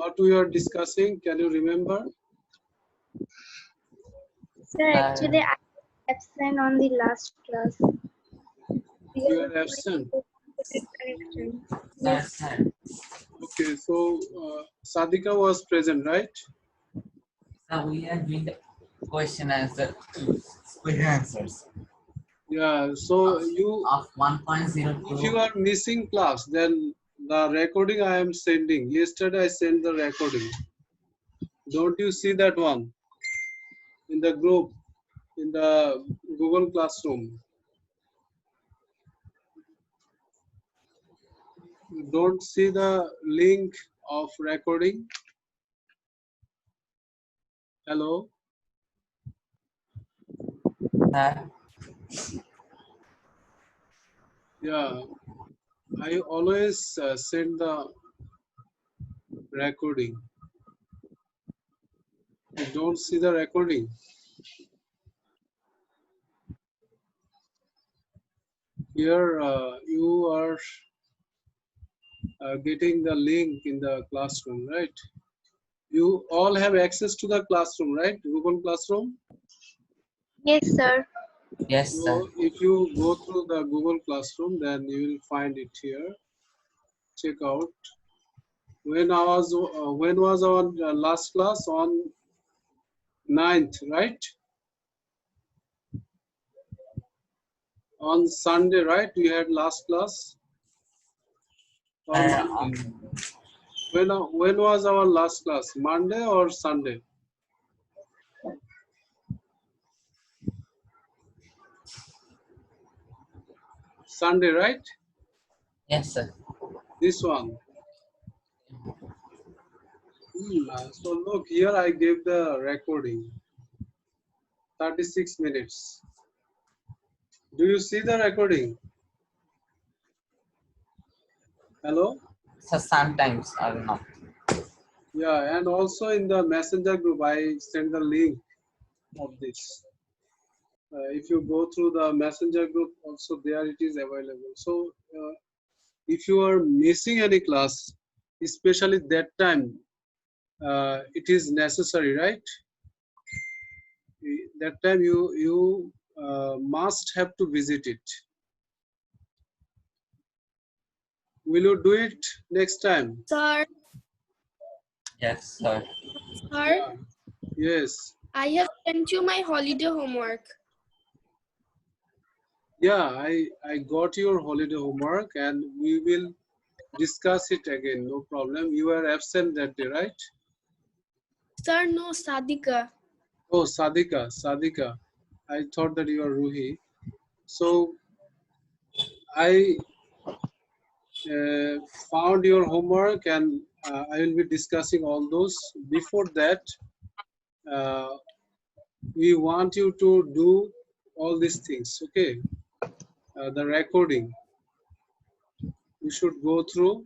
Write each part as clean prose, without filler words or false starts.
What we are discussing? Can you remember? Sir, actually, I was absent on the last class. You are absent. Yes. Okay, so Sadika was present, right? So we are doing the question answer with answers Yeah. So you, of if you 1.02. are missing class, then the recording I am sending. Yesterday I sent the recording. Don't you see that one in the group, in the Google Classroom? You don't see the link of recording? Hello? Yeah. I always send the recording. You don't see the recording. Here you are getting the link in the classroom, right? You all have access to the classroom, right? Google Classroom. Yes, sir. Yes, sir. So if you go through the Google Classroom, then you will find it here. Check out. When was our last class? On 9th, right? On Sunday, right? We had last class. Or Monday. When was our last class? Monday or Sunday? Sunday, right? Yes, sir. This one. So look, here I gave the recording. 36 minutes. Do you see the recording? Hello? So sometimes or not. Yeah, and also in the messenger group, I send the link of this. If you go through the messenger group, also there it is available. So if you are missing any class, especially that time, it is necessary, right? That time you must have to visit it. Will you do it next time? Sir, Yes, sir. sir, Yes. I have sent you my holiday homework. Yeah, I got your holiday homework and we will discuss it again. No problem. You were absent that day, right? Sir, no, Sadika. Oh, Sadika, Sadika. I thought that you are Ruhi. So I found your homework and I will be discussing all those. Before that, uh, we want you to do all these things, okay? The recording you should go through,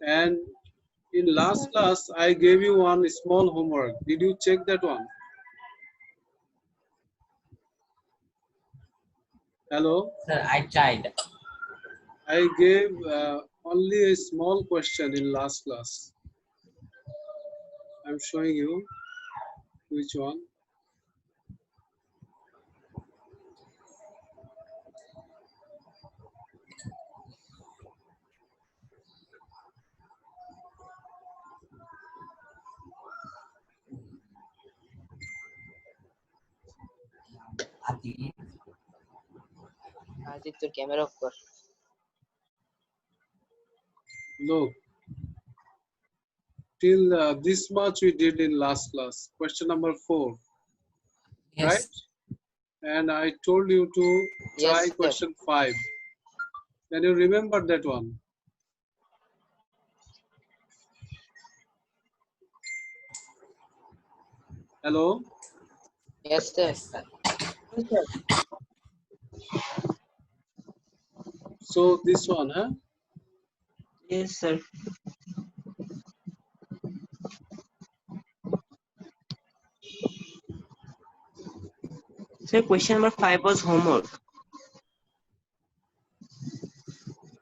and in last class I gave you one small homework. Did you check that one? Hello? Sir, I tried. I gave only a small question in last class. I'm showing you which one. Aditya তোর camera off কর Look, till this much we did in last class. Question number 4, Yes. right? And I told you to try Yes, sir. question 5. Can you remember that one? Hello? Yes, sir. Yes, sir. So this one, huh? Yes, sir. Sir, question number 5 was homework.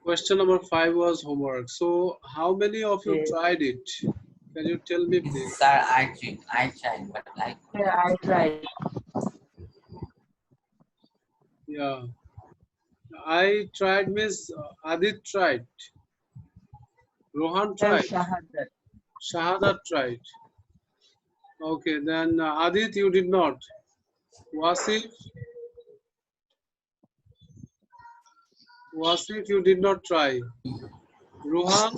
Question number 5 was homework. So how many of you Yes. tried it? Can you tell me, please? Sir, I tried, but I Sir, I tried. Yeah. I tried means Adit tried. Rohan Sir, tried. Shahadat. Shahadat tried. Okay, then Adit, you did not. Wasif, you did not try. Rohan,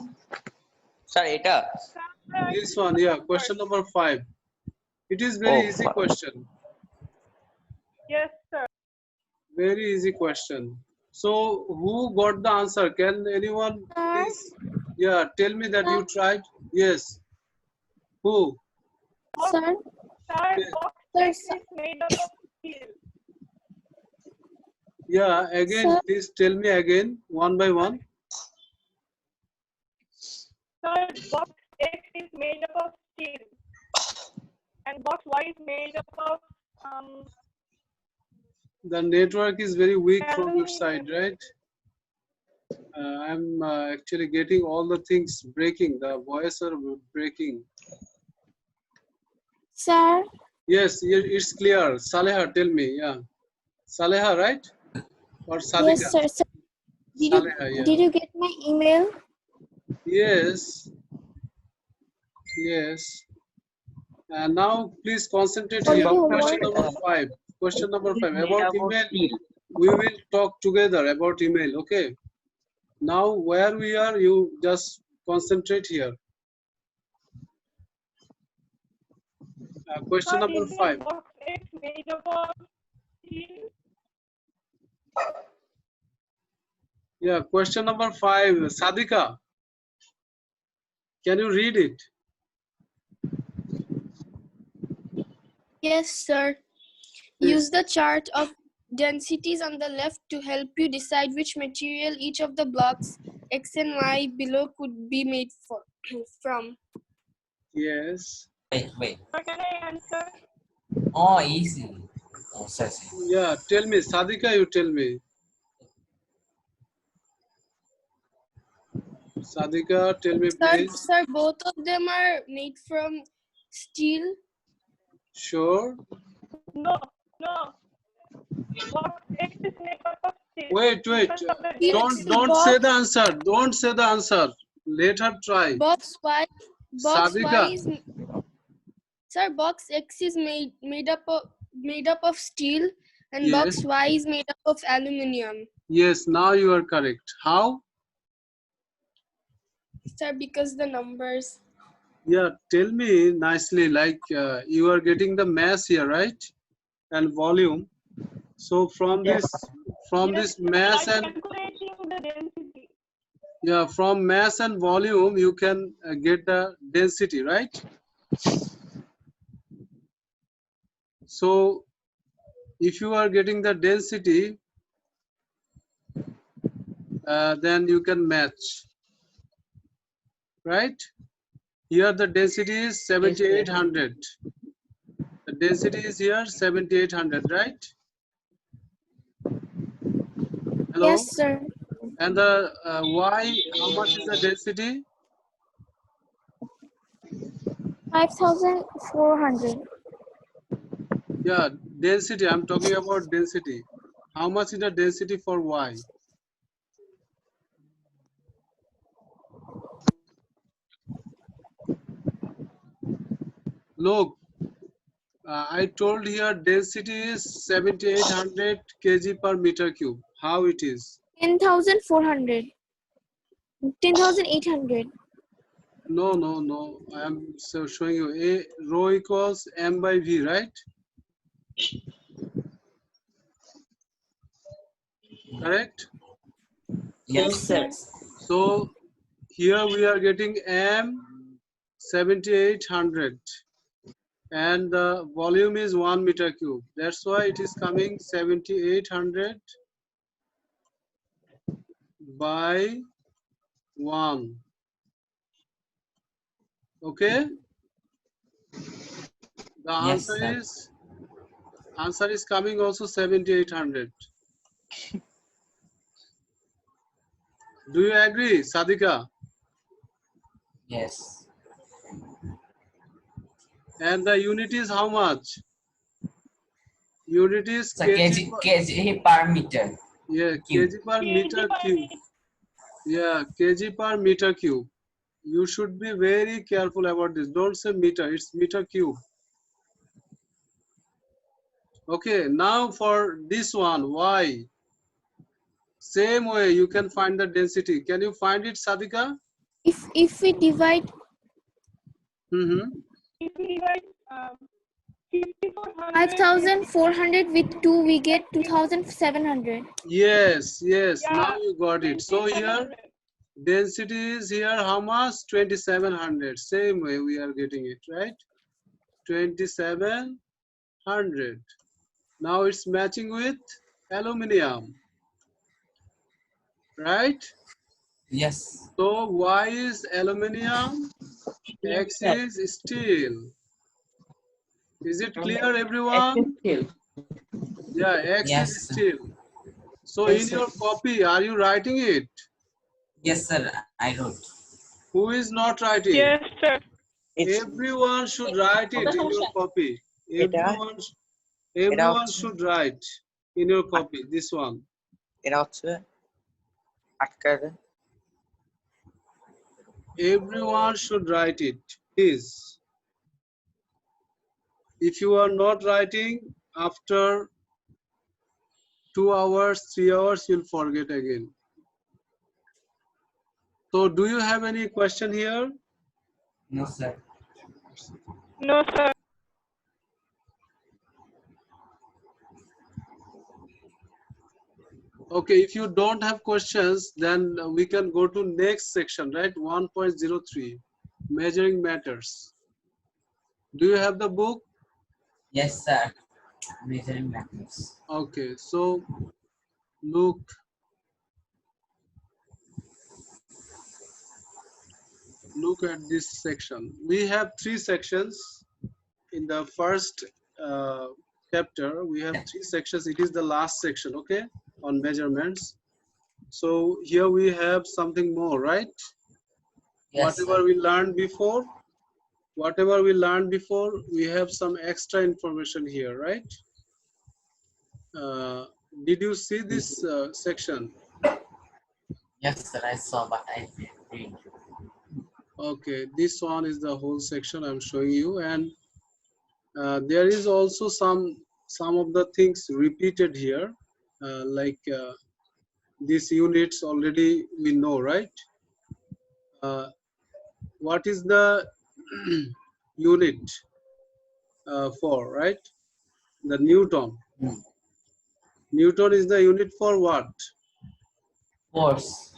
Sir, এটা this one, yeah, question number 5. It is very easy question. Yes, sir. Very easy question. So, who got the answer? Can anyone please, yeah, tell me that you tried? Yes. Who? Sir, Sir, Yeah. box Sir, X is made up of steel. Yeah, again, Sir. please tell me again, one by one. Sir, box X is made up of steel. And box Y is made up of The network is very weak from your aluminum. side, right? I'm actually getting all the things breaking. The voice are breaking. sir, Yes, it's clear. Saleha, tell me. Yeah, Saleha, right? Or yes, Sadika? sir. Sir, Saleha, yeah. did you get my email? Yes, yes. And now please concentrate Holiday here. homework. Question number 5. Question number 5. Made About up of email, steel. we will talk together about email. Okay. Now where we are, you just concentrate here. Question Sir, number is 5. box X made up of steel? Yeah, question number 5. Sadika, can you read it? Yes, sir. Yes. Use the chart of densities on the left to help you decide which material each of the blocks X and Y below could be made from. Yes. wait. Sir, can I answer? Oh, easy. Oh, sir. Yeah, tell me. Sadika, you tell me. Sadika, tell me please. Sir, both of them are made from steel. Sure. No, no. Box X is made up of steel. Wait. Because of the Yes, density. Don't say the answer. Don't say the answer. Let her try. Box Y Sadika. is sir, box X is made up of steel, and Yes. box Y is made up of aluminium. Yes, now you are correct. How? Sir, because the numbers. Yeah, tell me nicely, like you are getting the mass here, right? And volume. So from Yes. this mass By and calculating the density. yeah, from mass and volume you can get the density, right? So if you are getting the density, then you can match, right? Here the density is 7800. The density is here 7800, right? Hello? Yes, sir. And the Y, how much is the density? 5,400. Yeah, density. I'm talking about density. How much is the density for Y? Look, I told here density is 7800 kg per meter cube. How it is? 10,400. 10,800. No. I am showing you. A rho equals m by v, right? Correct? Yes, sir. So here we are getting m 7800 and the volume is 1 meter cube. That's why it is coming 7800 by 1. Okay? The Yes, sir. answer is coming also 7800. Do you agree, Sadika? Yes. And the unit is how much? Unit is So kg. kg per meter. Yeah, Cube. kg per kg meter per cube. meter. Yeah, kg per meter cube. You should be very careful about this. Don't say meter, it's meter cube. Okay, now for this one, y. Same way you can find the density. Can you find it, Sadika? If we divide Mm-hmm. If we divide 5400 5,400 with 2, we get 2,700. Yes, yes. Yeah, Now you got it. So here 2700. density is here how much? 2700. Same way we are getting it, right? 2700. Now it's matching with aluminium, right? Yes. So Y is aluminium, X is steel. Is it clear, everyone? Yeah, X is Yes. steel. So in your copy, are you writing it? Yes, sir. I wrote. Who is not writing? Yes, sir. Everyone should write it in your copy. Everyone should write in your copy this one. Everyone should write it, please. If you are not writing, after 2 hours, 3 hours, you'll forget again. So do you have any question here? No, sir. No, sir. Okay, if you don't have questions, then we can go to next section, right? 1.03, measuring matters. Do you have the book? Yes, sir. Measuring matters. Okay, so look at this section. We have 3 sections. In the first chapter, we have 3 sections. It is the last section, okay, on measurements. So here we have something more, right? Yes, Whatever sir. we learned before, we have some extra information here, right? Did you see this section? Yes, sir. I saw, but I didn't read. Okay, this one is the whole section I'm showing you, and there is also some of the things repeated here, like these units already we know, right? What is the unit for, right? The Newton. Hmm. Newton is the unit for what? Force.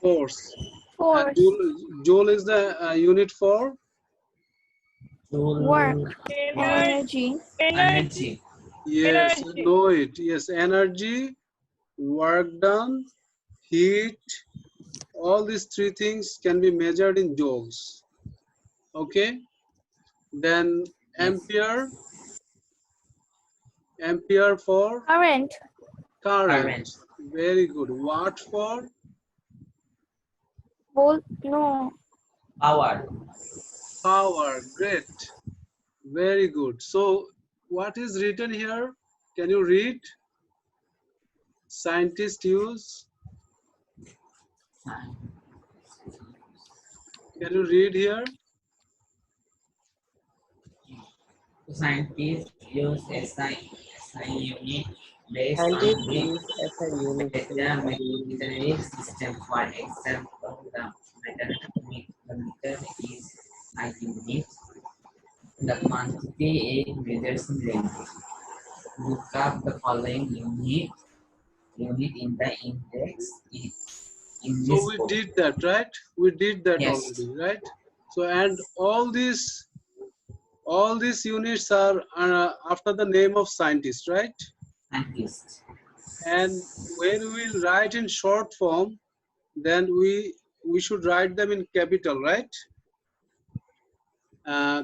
Force. Force. Joule is the unit for Work. Energy. Energy. yes, Energy. know it. Yes, energy, work done, heat. All these 3 things can be measured in joules. Okay. Then Yes. ampere for Current. current. Very good. Watt for Volt. No. Power. power. Great. Very good. So what is written here? Can you read? Scientists use. Can you read here? Scientists use SI unit based on Scientists the use SI unit metric system. For example, the meter is a unit. The quantity it measures in length. Look up the following unit in the index in So this we book. did that, right? We did that Yes. already, right? So and all these units are after the name of scientists, right? Scientists. And when we will write in short form, then we should write them in capital, right?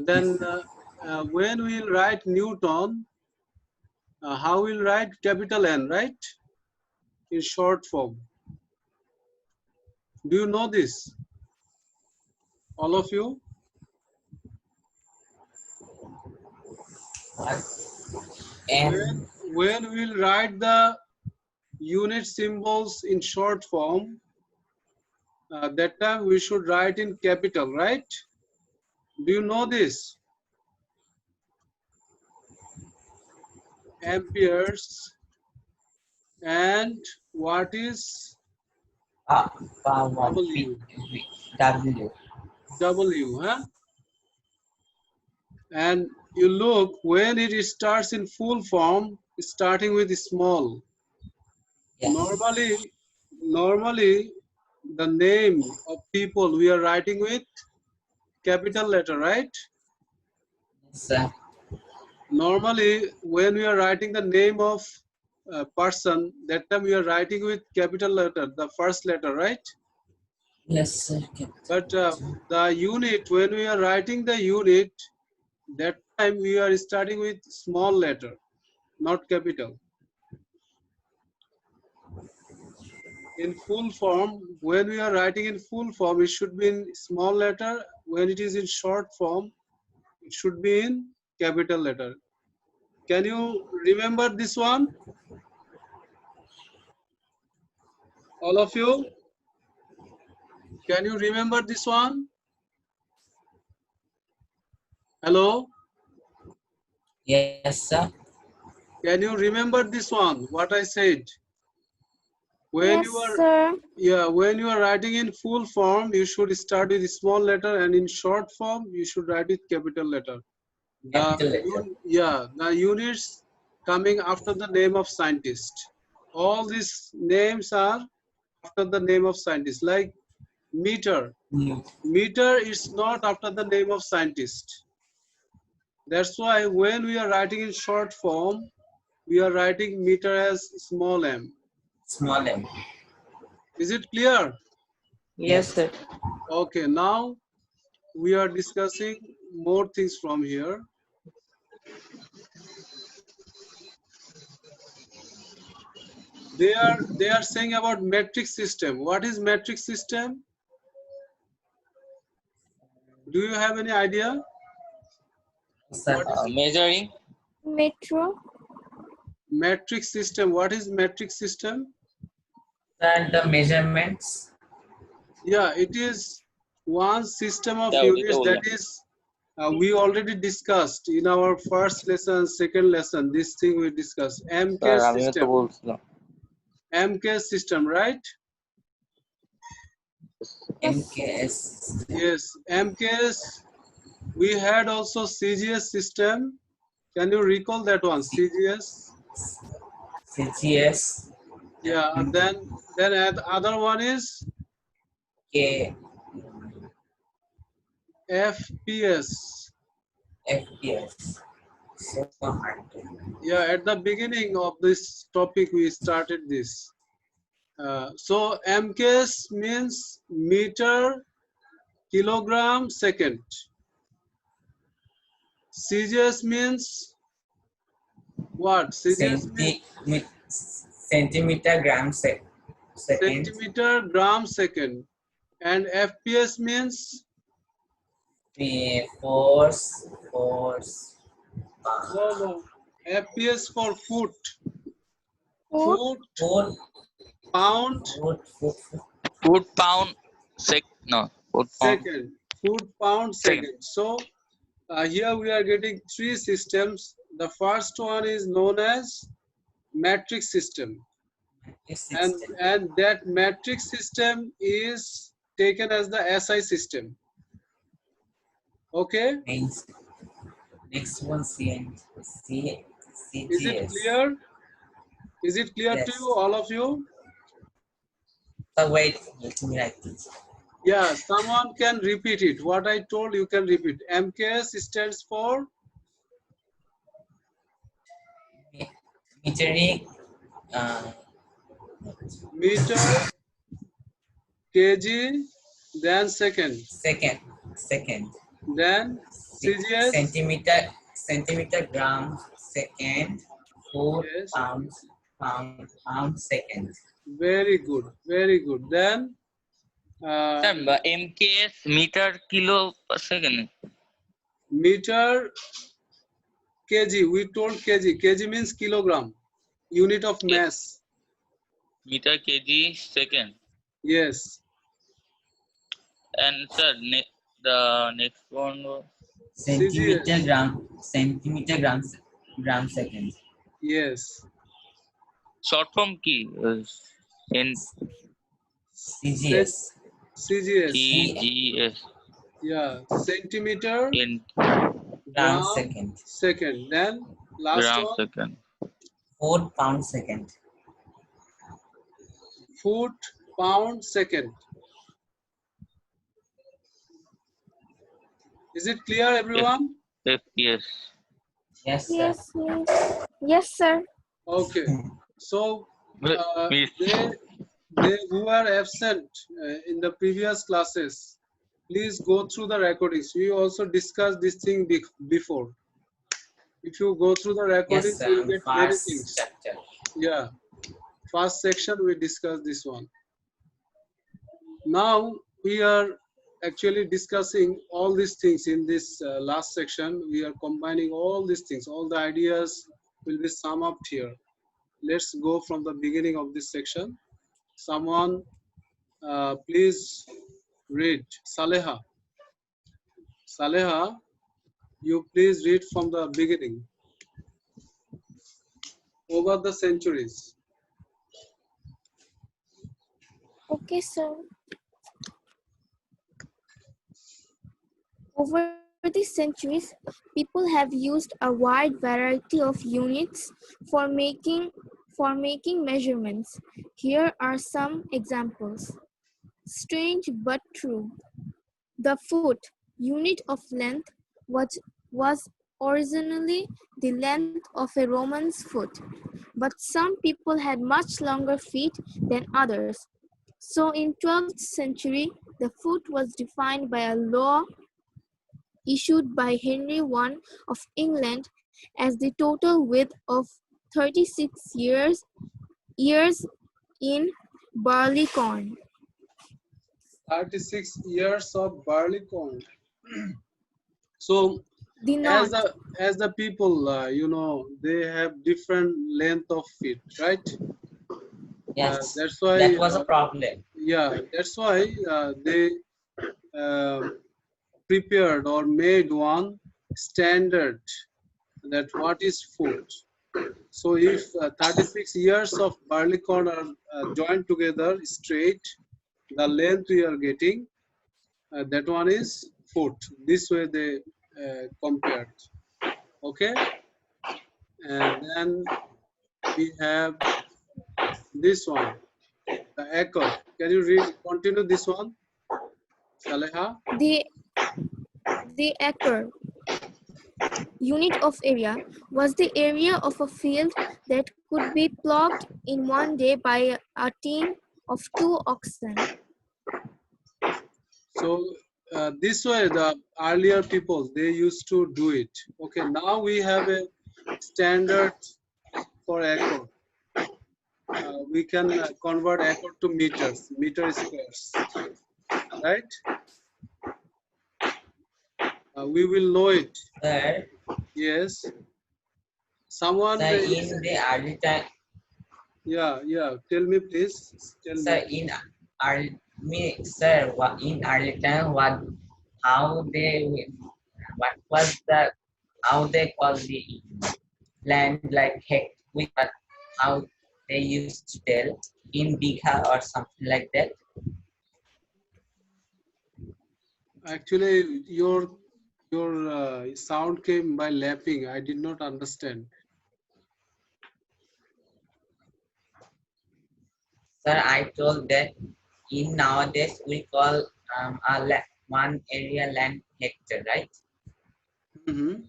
Then when we will write Newton, how we'll write capital N, right? In short form. Do you know this? All of you? And When we'll write the unit symbols in short form, that time we should write in capital, right? Do you know this? Amperes and what is power W? W. W, huh? And you look when it starts in full form, starting with small. Yes. Normally, the name of people we are writing with capital letter, right? Yes, sir. Normally, when we are writing the name of a person, that time we are writing with capital letter, the first letter, right? Yes, sir. But the unit, when we are writing the unit, that time we are starting with small letter, not capital. In full form, when we are writing in full form, it should be in small letter. When it is in short form, it should be in capital letter. Can you remember this one? All of you? Can you remember this one? Hello? Yes, sir. Can you remember this one? What I said? When Yes, you are sir. when you are writing in full form, you should start with small letter, and in short form, you should write with capital letter. Capital letter. The units coming after the name of scientist. All these names are after the name of scientist, like meter. Mm. Meter is not after the name of scientist. That's why when we are writing in short form, we are writing meter as small m. Small m. Is it clear? Yes, sir. Okay, now we are discussing more things from here. They are saying about metric system. What is metric system? Do you have any idea? Sir. What is Measuring. Metro. metric system? What is metric system? And the measurements. Yeah, it is one system of Yeah, units okay, that is we already discussed in our first lesson, second lesson. This thing we discussed. MK Sir, আমিও তো system. বলছিলাম। MK system, right? MKS. Yes, MKS. We had also CGS system. Can you recall that one? CGS. CGS. Yeah, and then the other one is K. FPS. FPS. So hard. Yeah, at the beginning of this topic, we started this. So MKS means meter, kilogram, second. CGS means what? CGS means Centimeter gram second. centimeter, gram, second. And FPS means Force. no. FPS for foot. Foot. Foot, pound, Foot pound. Foot pound. second. Foot, pound, Second. second. So here we are getting three systems. The first one is known as metric system. And that metric system is taken as the SI system. Okay? Next one, CGS. Is it clear? Is it clear to Yes. you, all of you? So wait, let me write this. Yeah, someone can repeat it. What I told you can repeat. MKS stands for Metering. meter, kg, then second. Second. Then CGS. Centimeter, gram, second. Foot, Yes. pound, second. Very good, very good. Then Sir, MKS meter kilo per second. meter, kg. We told kg. Kg means kilogram, unit of mass. Meter, kg, second. Yes. And sir, the next one was Centimeter, CGS. gram, centimeter, grams, gram, second. Yes. short form key. In CGS. CGS. CGS. Yeah. Centimeter, In Gram, gram, second. second. Then last gram one, second. 4 pound, second. foot, pound, second. Is it clear, everyone? Yes. Yes, sir. Yes, yes. Yes, sir. Okay. So Miss. they who are absent in the previous classes, please go through the recordings. We also discussed this thing before. If you go through the Yes, recordings, sir. you will On get many first things. chapter. Yeah. First section we discussed this one. Now we are actually discussing all these things in this last section. We are combining all these things. All the ideas will be summed up here. Let's go from the beginning of this section. Someone please read. Saleha. Saleha, you please read from the beginning. Over the centuries. Okay, sir. Over the centuries, people have used a wide variety of units for making measurements. Here are some examples. Strange but true. The foot, unit of length, was originally the length of a Roman's foot, but some people had much longer feet than others. So in 12th century, the foot was defined by a law issued by Henry I of England as the total width of 36 years in barley corn. 36 years of barley corn. So The as knot, the people, you know, they have different length of feet, right? Yes. That's why. That was a problem. Yeah, that's why they uh, prepared or made one standard that what is foot. So if 36 years of barley corn are joined together straight, the length we are getting, that one is foot. This way they compared. Okay, and then we have this one, the acre. Can you read? Continue this one, Saleha. the acre, unit of area, was the area of a field that could be ploughed in one day by a team of 2 oxen. So this way the earlier people they used to do it. Okay, now we have a standard for acre. We can convert acre to meters, meter squares, right? We will know it. Sir, Yes. Someone. sir, in the early time, Yeah. Tell me, please. Tell me. sir, in early, sir, in early time, how they, what was the, how they call the land like heck, how they used to tell in Bigha or something like that. Actually, your sound came by lapping. I did not understand. Sir, I told that in nowadays we call one area land hectare, right? Mm-hmm.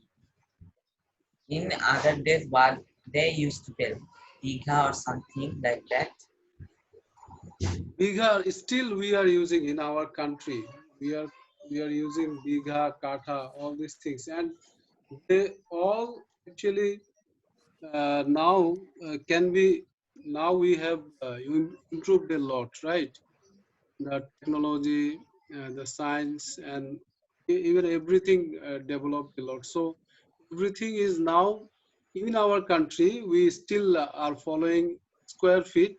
In other days, what they used to tell, Bigha or something like that. Bigha still we are using in our country. We are using bigha, katha, all these things, and they all actually now can be. Now we have improved a lot, right? The technology, the science, and even everything developed a lot. So everything is now in our country. We still are following square feet.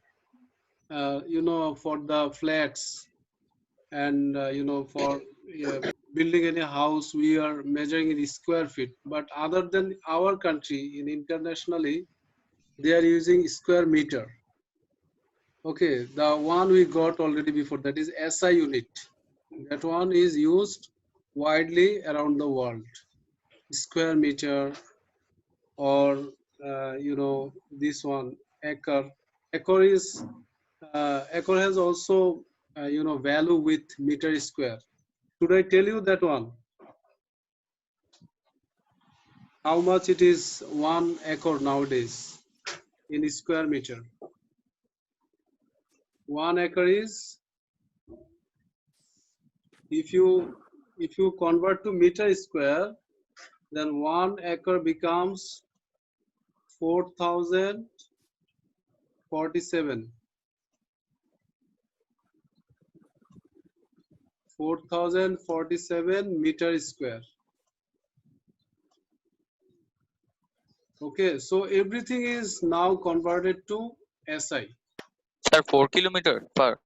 For the flats and for building any house, we are measuring in square feet. But other than our country, in internationally, they are using square meter. Okay, the one we got already before, that is SI unit. That one is used widely around the world. Square meter, or this one, acre. Acre has also value with meter square. Should I tell you that one? How much it is 1 acre nowadays in square meter? 1 acre is, if you convert to meter square, then 1 acre becomes 4047. 4047 meter square. Okay, so everything is now converted to SI. Sir, 4 kilometer per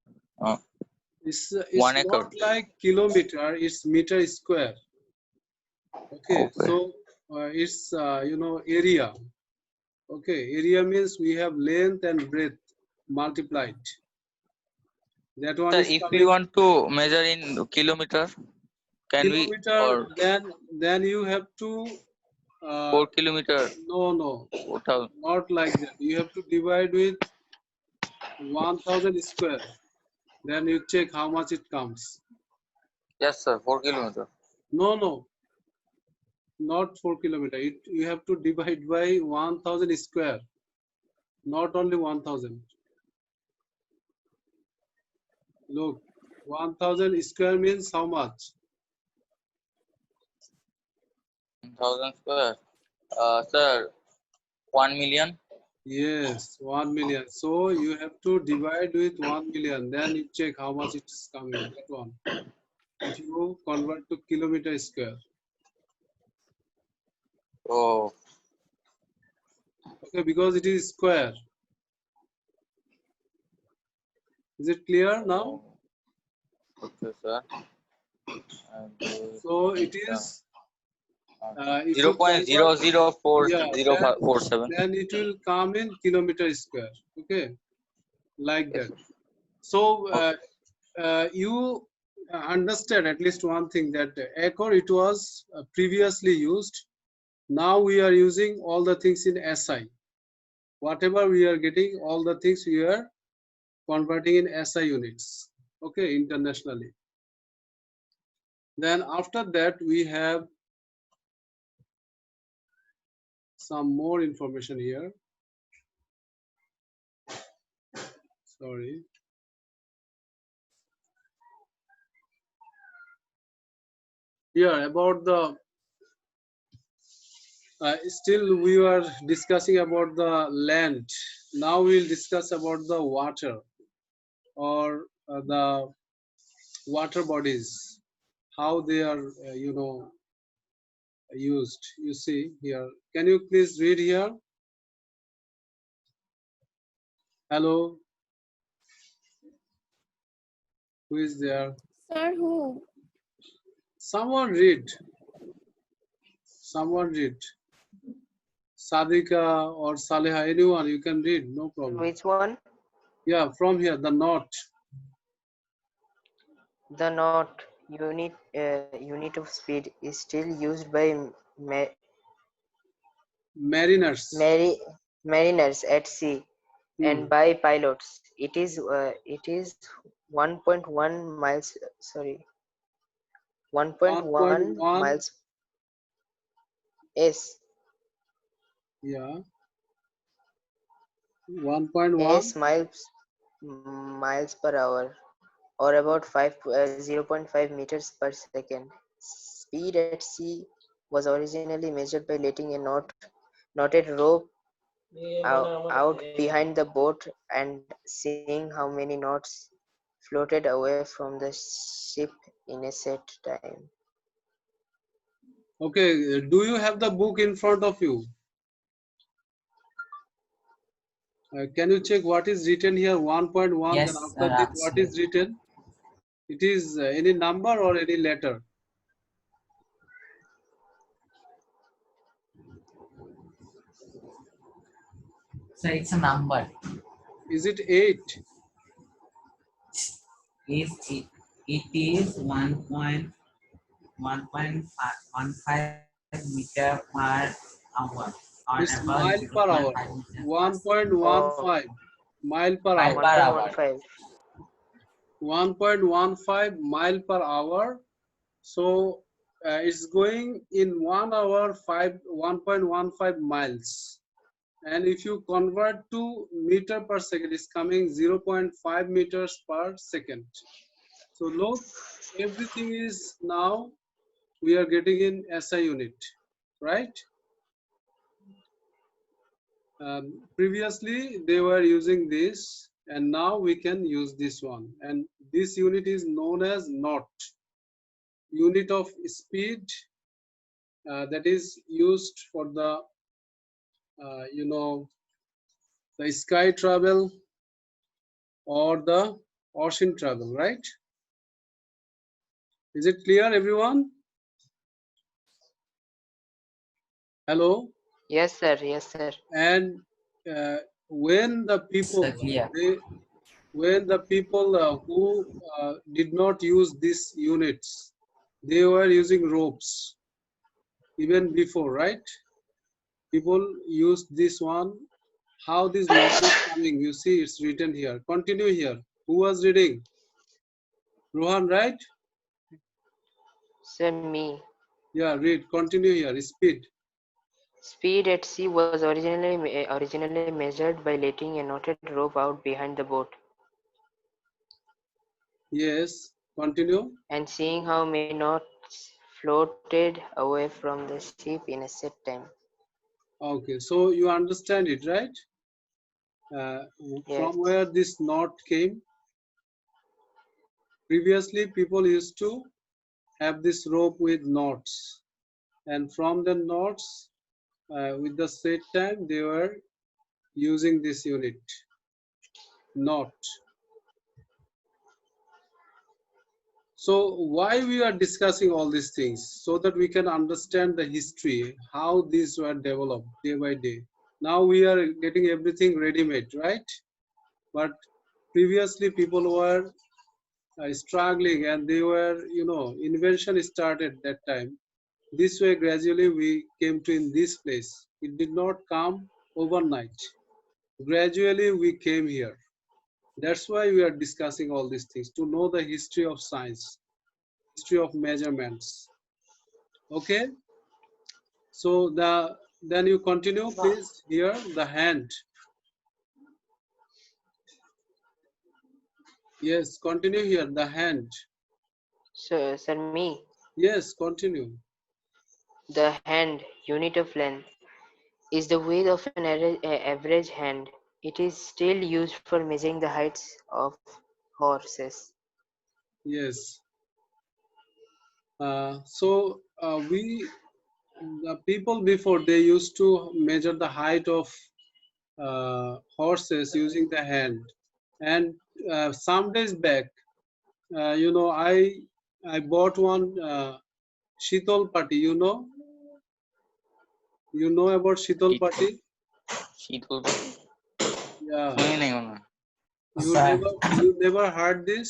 It's 1 acre. not like kilometer, it's meter square. Okay, Okay. so it's area. Okay, area means we have length and breadth multiplied. That one Sir, is if we coming want to measure in kilometer, can we, kilometer. or Then you have to 4 kilometer? no, What how- not like that. You have to divide with 1000 square. Then you check how much it comes. Yes, sir, 4 kilometer. No, not 4 kilometer. You have to divide by 1000 square, not only 1000. Look, 1000 square means how much? 1,000 square. Sir, 1 million. Yes, 1 million. So you have to divide with 1 million. Then you check how much it's coming. That one. If you convert to kilometer square. Oh, Okay, because it is square. Is it clear now? okay, sir. And, So it is, if zero you point zero convert, zero four yeah, zero five four seven. then it will come in kilometer square. Okay, like Yes, that. sir. So Okay. you understand at least one thing, that acre it was previously used. Now we are using all the things in SI. Whatever we are getting, all the things we are converting in SI units. Okay, internationally. Then after that we have some more information here. Sorry. Here about the still we were discussing about the land. Now we'll discuss about the water, or the water bodies, how they are used. You see here. Can you please read here? Hello, who is there? Sir, who? Someone read. Someone read. Sadika or Saleha, anyone, you can read, no problem. Which one? Yeah, from here, the knot. The knot unit of speed is still used by ma- Mariners. mariners at sea and by pilots. It is 1.1 miles. Sorry, 1.1 1.1, miles s yeah, 1.1. miles per hour, or about 0.5 meters per second. Speed at sea was originally measured by letting a knotted rope out behind the boat and seeing how many knots floated away from the ship in a set time. Okay, do you have the book in front of you? Can you check what is written here? 1.1, then Yes, after sir, this, what is absolutely. written? It is any number or any letter? So it's a number. Is it 8? It is 1.15 meter per hour or It's about mile per hour. 0.5 meter per second. Oh, 1.15 mile per Mile hour. per hour. 1.15. 1.15 mile per hour. So it's going in 1 hour 1.15 miles. And if you convert to meter per second, it's coming 0.5 meters per second. So look, everything is now we are getting in SI unit, right? Previously they were using this, and now we can use this one. And this unit is known as knot, unit of speed that is used for the the sky travel or the ocean travel, right? Is it clear, everyone? Hello. Yes, sir. Yes, sir. And when the So people clear. when the people who did not use these units, they were using ropes even before, right? People used this one. How this knot is coming, you see it's written here. Continue here. Who was reading? Rohan, right? Sir, me. Yeah, read. Continue here. Speed. Speed at sea was originally measured by letting a knotted rope out behind the boat Yes. Continue. and seeing how many knots floated away from the ship in a set time. Okay. So you understand it, right? Yes. From where this knot came. Previously, people used to have this rope with knots, and from the knots, with the set time, they were using this unit, knot. So why we are discussing all these things? So that we can understand the history, how these were developed day by day. Now we are getting everything ready-made, right? But previously people were struggling, and they were, invention started that time. This way, gradually we came to in this place. It did not come overnight. Gradually we came here. That's why we are discussing all these things, to know the history of science, history of measurements. Okay, so then you continue, please. Here, the hand. Yes, continue here, the hand. So, sir, me. Yes, continue. The hand, unit of length, is the weight of an average hand. It is still used for measuring the heights of horses. Yes. So the people before, they used to measure the height of horses using the hand. And some days back, I bought one Shitol Pati. You know about Shitol Pati? শীতল Yeah. শুনি নাই কোনো You Sir. never heard this?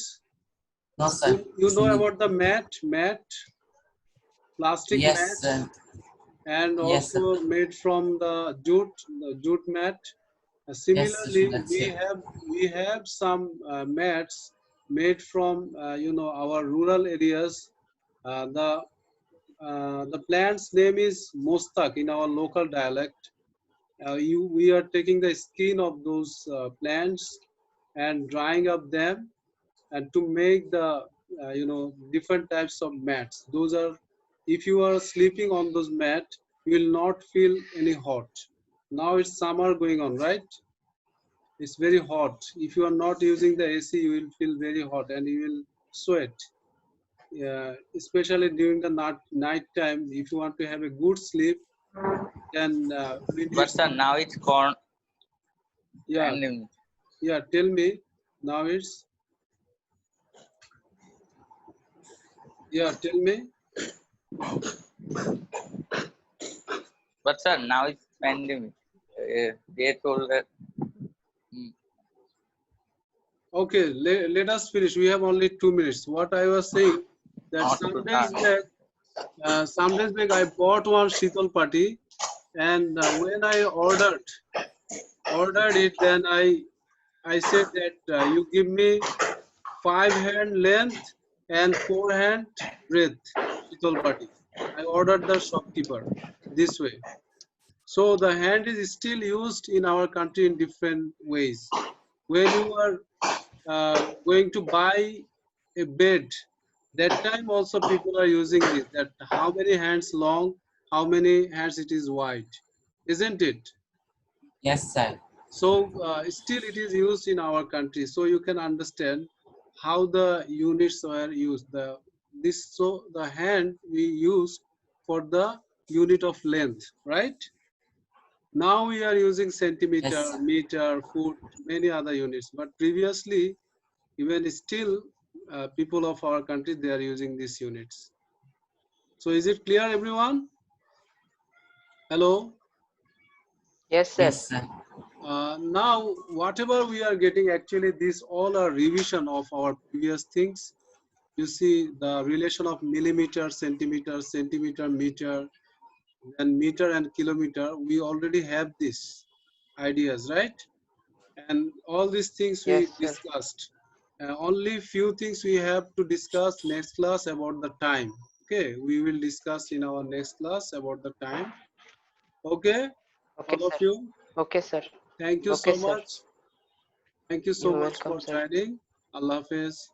No, sir. You know about the mat, plastic Yes, mat, sir. and Yes, also sir. made from the jute mat. Yes, Similarly, that's it. we have some mats made from our rural areas. The plant's name is mostak in our local dialect. We are taking the skin of those plants and drying up them, and to make the different types of mats. Those are, if you are sleeping on those mat, you will not feel any hot. Now it's summer going on, right? It's very hot. If you are not using the AC, you will feel very hot and you will sweat. especially during the night time, if you want to have a good sleep, then we need But sir, some. now it's corn Yeah, and yeah. Tell me. Now it's. Yeah, tell me. but sir, now it's pandemic. They told that. Hmm. Okay, let us finish. We have only 2 minutes. What I was saying that Not to some days back I bought one Sheetal Pati, and when I ordered it, then I said that you give me 5 hand length and 4 hand breadth Sheetal Pati. I ordered the shopkeeper this way. So the hand is still used in our country in different ways. When you are going to buy a bed, that time also people are using this, that how many hands long, how many hands it is wide, isn't it? Yes, sir. So still it is used in our country, so you can understand how the units were used. So the hand we use for the unit of length, right? Now we are using Yes, centimeter, sir. meter, foot, many other units. But previously, even still, people of our country, they are using these units. So is it clear, everyone? Hello? Yes, sir. Yes, sir. Now, whatever we are getting, actually, these all are revision of our previous things. You see the relation of millimeter, centimeter, meter, and meter and kilometer. We already have these ideas, right? And all these things Yes, we sir. discussed. Only few things we have to discuss next class about the time. Okay, we will discuss in our next class about the time. Okay, Okay, all of sir. you, Okay, sir. thank you Okay, so sir. much. Thank you so You're much for welcome, sir. joining. Allah Hafiz.